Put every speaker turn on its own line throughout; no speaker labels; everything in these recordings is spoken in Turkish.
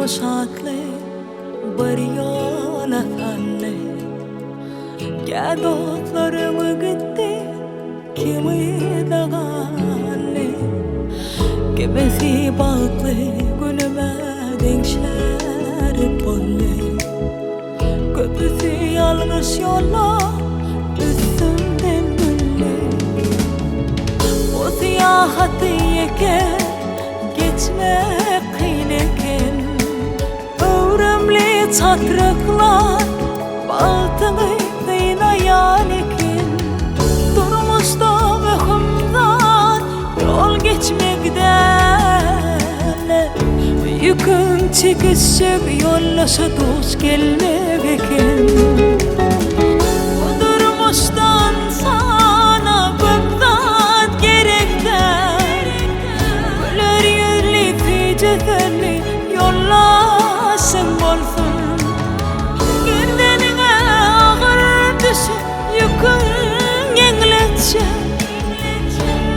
şatlı bir yol atanlı. Gel dostlarımı gitti kimi dağanlı. Gebesi bağlı günüme denkşer bollu. Köpüsü yanlış yolla üstümden gülle. O siyahati yeken geçmek kıyneken. Ömrümle çatrıklar baltını kıynayan ekin. Durmuşta mühimden yol geçmekten. Yüküm çekişip yollaşa dost gelmek eken. Durmuştan sana bıktat gerekten. Güler yüzlü ficeterli yollasın bolsun. Kendine ağır düşüp yükün yeniletçe.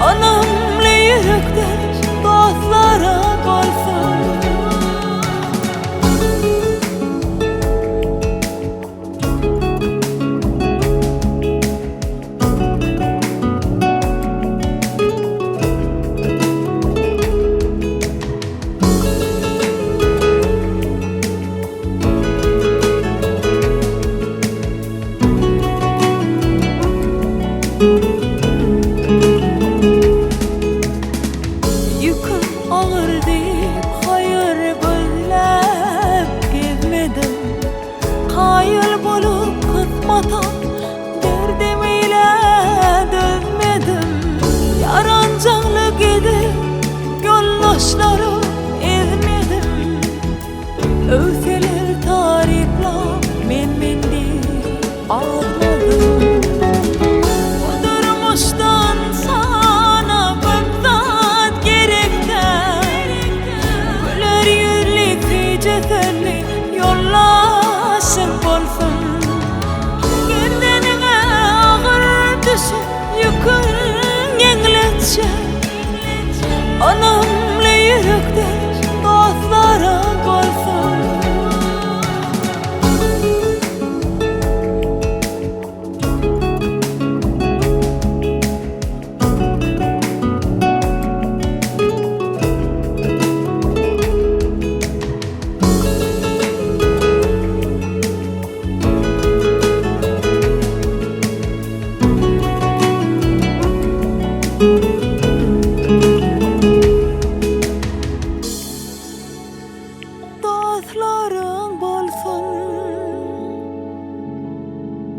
Anamlı yürekler dostlara bolsun. Yüküm ağır deyip hayır gözlep gezmedim. Hayal bolup kısmata derdim ile dözmedim. Yarancaklı gidip yoldaşları ezmedim. Övseler tarifla men ağladım. Durmuştan sana bıktat gerekten. Güler yüzlü ficeterli yollasın bolsun. Kendine ağır düşüp yükün yeniletçe. Anamlı yürekler dostlara bolsun. Dostlarım